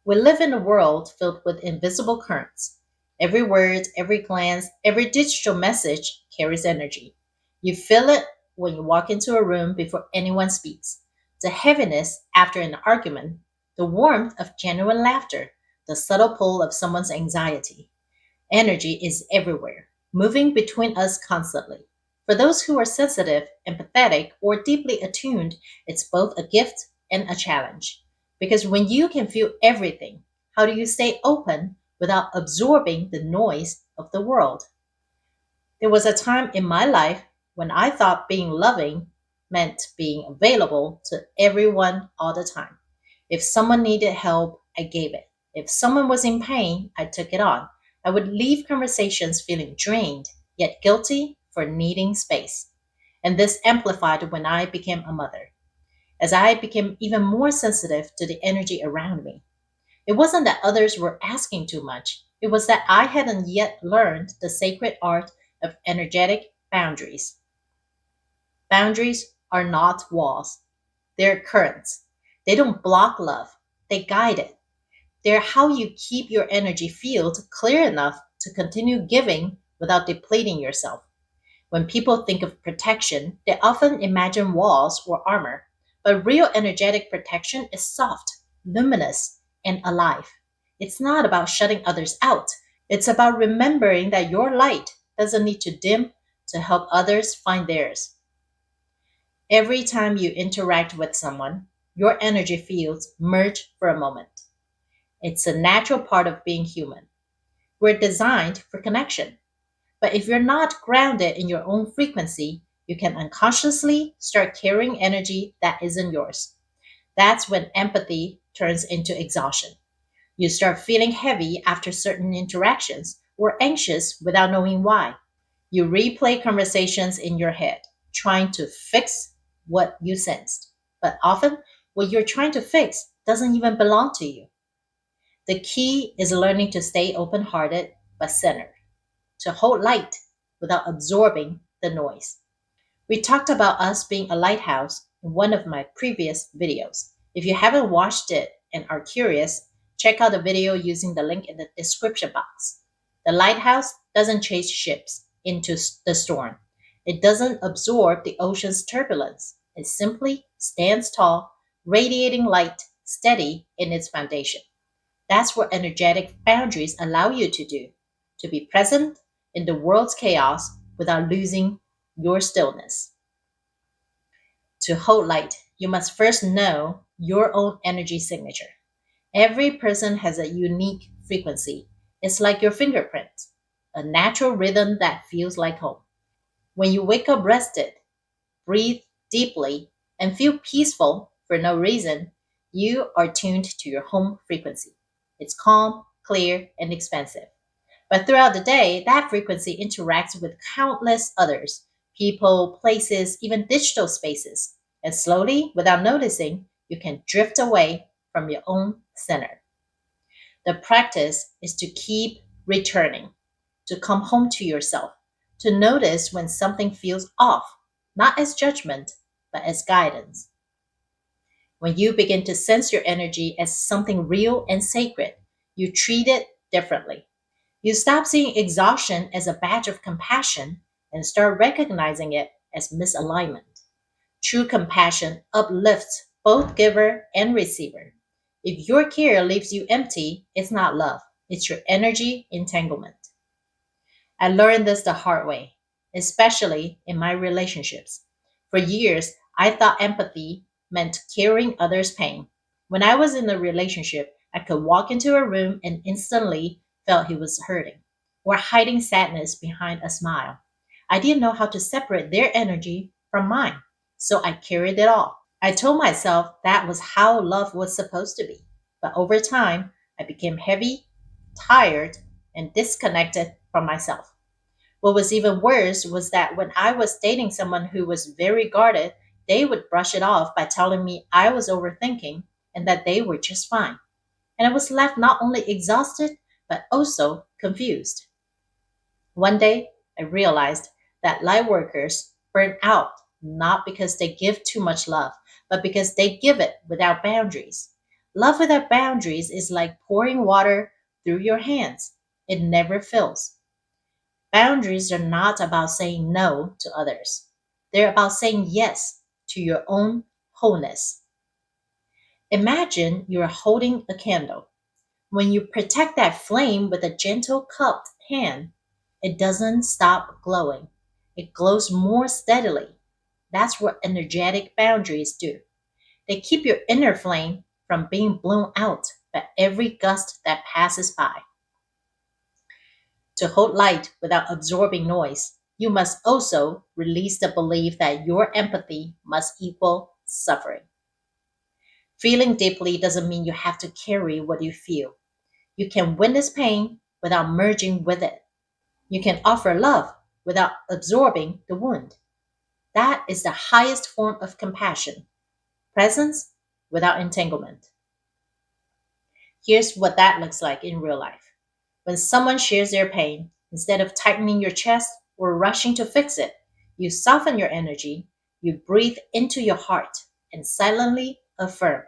We live in a world filled with invisible currents. Every word, every glance, every digital message carries energy. You feel it when you walk into a room before anyone speaks. The heaviness after an argument, the warmth of genuine laughter, the subtle pull of someone's anxiety. Energy is everywhere, moving between us constantly. For those who are sensitive, empathetic, or deeply attuned, it's both a gift and a challenge. Because when you can feel everything, how do you stay open without absorbing the noise of the world? There was a time in my life when I thought being loving meant being available to everyone all the time. If someone needed help, I gave it. If someone was in pain, I took it on. I would leave conversations feeling drained, yet guilty for needing space. And this amplified when I became a mother, as I became even more sensitive to the energy around me. It wasn't that others were asking too much, it was that I hadn't yet learned the sacred art of energetic boundaries. Boundaries are not walls, they're currents. They don't block love, they guide it. They're how you keep your energy field clear enough to continue giving without depleting yourself. When people think of protection, they often imagine walls or armor, but real energetic protection is soft, luminous, and alive. It's not about shutting others out, it's about remembering that your light doesn't need to dim to help others find theirs. Every time you interact with someone, your energy fields merge for a moment. It's a natural part of being human. We're designed for connection. But if you're not grounded in your own frequency, you can unconsciously start carrying energy that isn't yours. That's when empathy turns into exhaustion. You start feeling heavy after certain interactions or anxious without knowing why. You replay conversations in your head, trying to fix what you sensed. But often, what you're trying to fix doesn't even belong to you. The key is learning to stay open hearted but centered, to hold light without absorbing the noise. We talked about us being a lighthouse in one of my previous videos. If you haven't watched it and are curious, check out the video using the link in the description box. The lighthouse doesn't chase ships into the storm. It doesn't absorb the ocean's turbulence. It simply stands tall, radiating light, steady in its foundation. That's what energetic boundaries allow you to do, to be present in the world's chaos without losing your stillness. To hold light, you must first know your own energy signature. Every person has a unique frequency. It's like your fingerprint, a natural rhythm that feels like home. When you wake up rested, breathe deeply, and feel peaceful for no reason, you are tuned to your home frequency. It's calm, clear, and expansive. But throughout the day, that frequency interacts with countless others people, places, even digital spaces. And slowly, without noticing, you can drift away from your own center. The practice is to keep returning, to come home to yourself, to notice when something feels off, not as judgment, but as guidance. When you begin to sense your energy as something real and sacred, you treat it differently. You stop seeing exhaustion as a badge of compassion and start recognizing it as misalignment. True compassion uplifts both giver and receiver. If your care leaves you empty, it's not love, it's your energy entanglement. I learned this the hard way, especially in my relationships. For years, I thought empathy meant carrying others' pain. When I was in a relationship, I could walk into a room and instantly felt he was hurting or hiding sadness behind a smile. I didn't know how to separate their energy from mine, so I carried it all. I told myself that was how love was supposed to be. But over time, I became heavy, tired, and disconnected from myself. What was even worse was that when I was dating someone who was very guarded, they would brush it off by telling me I was overthinking and that they were just fine. And I was left not only exhausted, but also confused. One day, I realized that light workers burn out not because they give too much love, but because they give it without boundaries. Love without boundaries is like pouring water through your hands. It never fills. Boundaries are not about saying no to others. They're about saying yes to your own wholeness. Imagine you're holding a candle. When you protect that flame with a gentle cupped hand, it doesn't stop glowing. It glows more steadily. That's what energetic boundaries do. They keep your inner flame from being blown out by every gust that passes by. To hold light without absorbing noise, you must also release the belief that your empathy must equal suffering. Feeling deeply doesn't mean you have to carry what you feel. You can witness pain without merging with it. You can offer love without absorbing the wound. That is the highest form of compassion, presence without entanglement. Here's what that looks like in real life. When someone shares their pain, instead of tightening your chest or rushing to fix it, you soften your energy, you breathe into your heart, and silently affirm,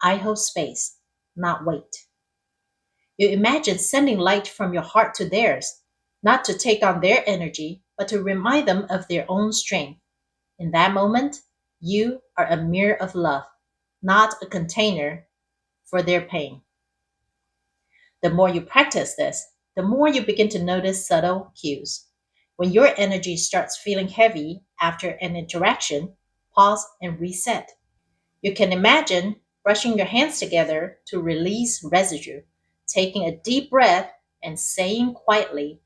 I hold space, not weight. You imagine sending light from your heart to theirs, not to take on their energy, but to remind them of their own strength. In that moment, you are a mirror of love, not a container for their pain. The more you practice this, the more you begin to notice subtle cues. When your energy starts feeling heavy after an interaction, pause and reset. You can imagine brushing your hands together to release residue, taking a deep breath and saying quietly,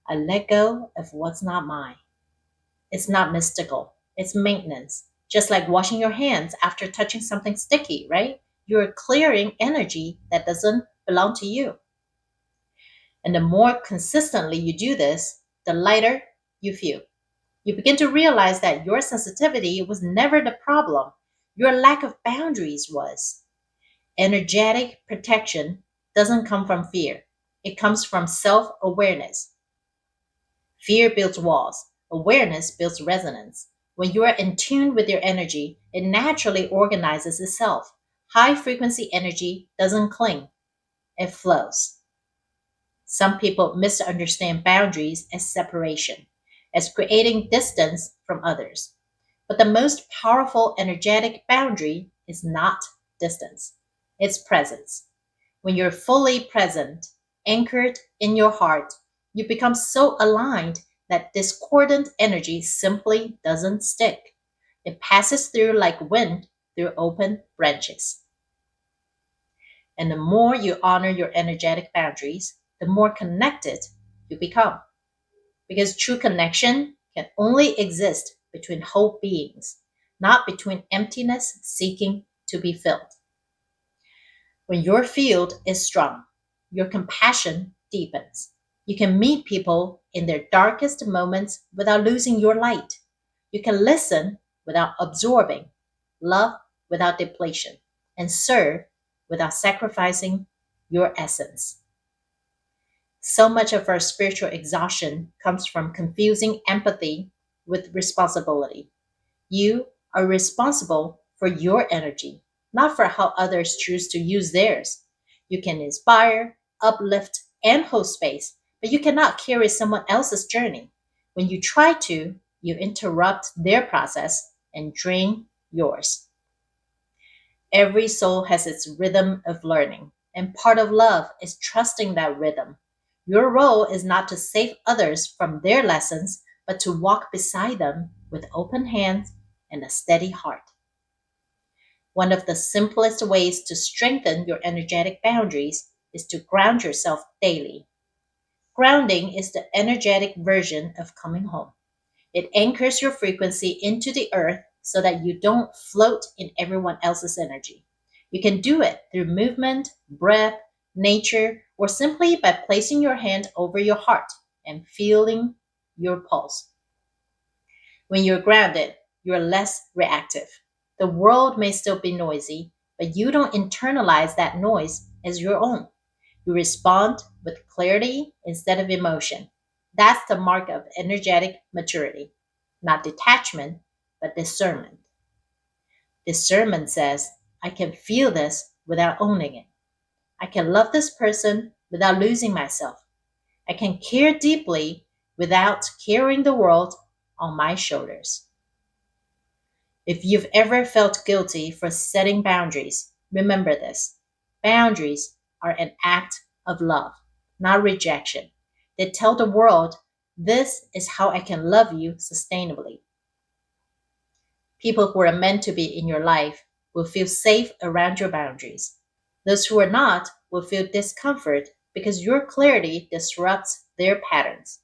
I let go of what's not mine. It's not mystical, it's maintenance. Just like washing your hands after touching something sticky, right? You're clearing energy that doesn't belong to you. And the more consistently you do this, the lighter you feel. You begin to realize that your sensitivity was never the problem, your lack of boundaries was. Energetic protection doesn't come from fear, it comes from self awareness. Fear builds walls, awareness builds resonance. When you are in tune with your energy, it naturally organizes itself. High frequency energy doesn't cling, it flows. Some people misunderstand boundaries as separation, as creating distance from others. But the most powerful energetic boundary is not distance, it's presence. When you're fully present, anchored in your heart, you become so aligned that discordant energy simply doesn't stick. It passes through like wind through open branches. And the more you honor your energetic boundaries, the more connected you become. Because true connection can only exist between whole beings, not between emptiness seeking to be filled. When your field is strong, your compassion deepens. You can meet people in their darkest moments without losing your light. You can listen without absorbing, love without depletion, and serve without sacrificing your essence. So much of our spiritual exhaustion comes from confusing empathy with responsibility. You are responsible for your energy, not for how others choose to use theirs. You can inspire, uplift, and hold space, but you cannot carry someone else's journey. When you try to, you interrupt their process and drain yours. Every soul has its rhythm of learning, and part of love is trusting that rhythm. Your role is not to save others from their lessons, but to walk beside them with open hands and a steady heart. One of the simplest ways to strengthen your energetic boundaries is to ground yourself daily. Grounding is the energetic version of coming home. It anchors your frequency into the earth so that you don't float in everyone else's energy. You can do it through movement, breath, nature, or simply by placing your hand over your heart and feeling your pulse. When you're grounded, you're less reactive. The world may still be noisy, but you don't internalize that noise as your own. You respond with clarity instead of emotion. That's the mark of energetic maturity, not detachment, but discernment. Discernment says, I can feel this without owning it. I can love this person without losing myself. I can care deeply without carrying the world on my shoulders. If you've ever felt guilty for setting boundaries, remember this. Boundaries are an act of love, not rejection. They tell the world, this is how I can love you sustainably. People who are meant to be in your life will feel safe around your boundaries. Those who are not will feel discomfort because your clarity disrupts their patterns.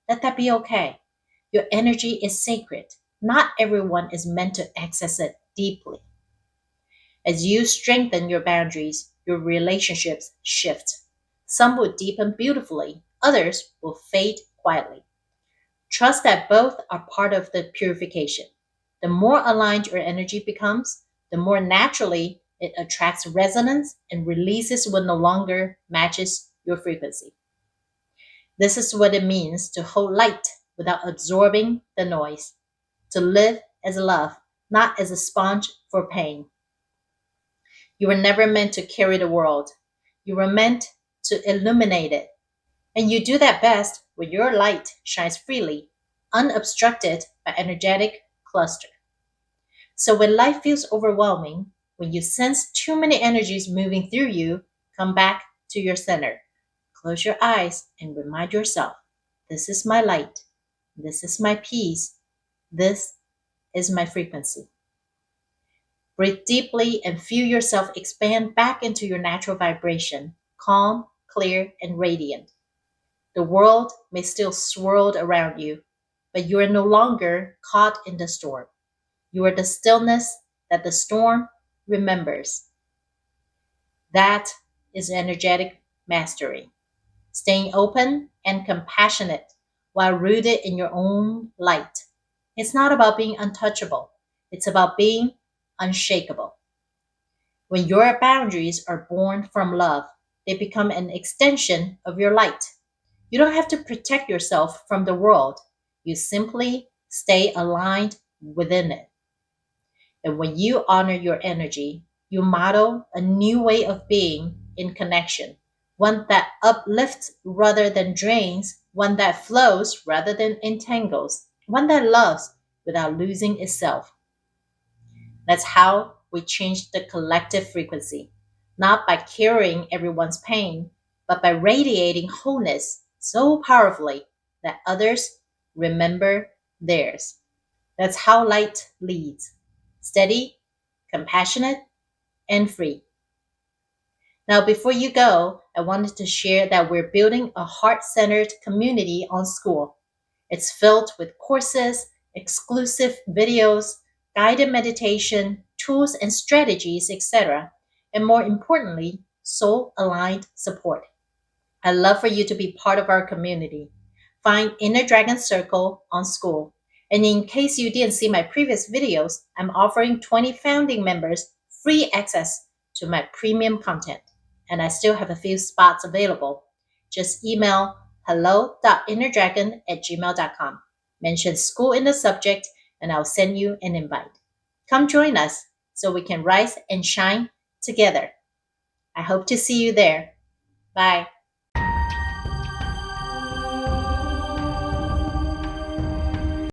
Let that be okay. Your energy is sacred. Not everyone is meant to access it deeply. As you strengthen your boundaries, your relationships shift. Some will deepen beautifully, others will fade quietly. Trust that both are part of the purification. The more aligned your energy becomes, the more naturally it attracts resonance and releases what no longer matches your frequency. This is what it means to hold light without absorbing the noise, to live as love, not as a sponge for pain. You were never meant to carry the world. You were meant to illuminate it. And you do that best when your light shines freely, unobstructed by energetic cluster. So when life feels overwhelming, when you sense too many energies moving through you, come back to your center. Close your eyes and remind yourself, this is my light. This is my peace. This is my frequency. Breathe deeply and feel yourself expand back into your natural vibration, calm, clear, and radiant. The world may still swirl around you, but you are no longer caught in the storm. You are the stillness that the storm remembers. That is energetic mastery. Staying open and compassionate while rooted in your own light. It's not about being untouchable, it's about being unshakable. When your boundaries are born from love, they become an extension of your light. You don't have to protect yourself from the world. You simply stay aligned within it. And when you honor your energy, you model a new way of being in connection, one that uplifts rather than drains, one that flows rather than entangles, one that loves without losing itself. That's how we change the collective frequency, not by carrying everyone's pain, but by radiating wholeness so powerfully that others remember theirs. That's how light leads, steady, compassionate, and free. Now, before you go, I wanted to share that we're building a heart centered community on school. It's filled with courses, exclusive videos, guided meditation, tools and strategies, etc. And more importantly, soul aligned support. I'd love for you to be part of our community. Find Inner Dragon Circle on School. And in case you didn't see my previous videos, I'm offering 20 founding members free access to my premium content. And I still have a few spots available. Just email hello.innerdragon@gmail.com. Mention school in the subject, and I'll send you an invite. Come join us so we can rise and shine together. I hope to see you there. Bye.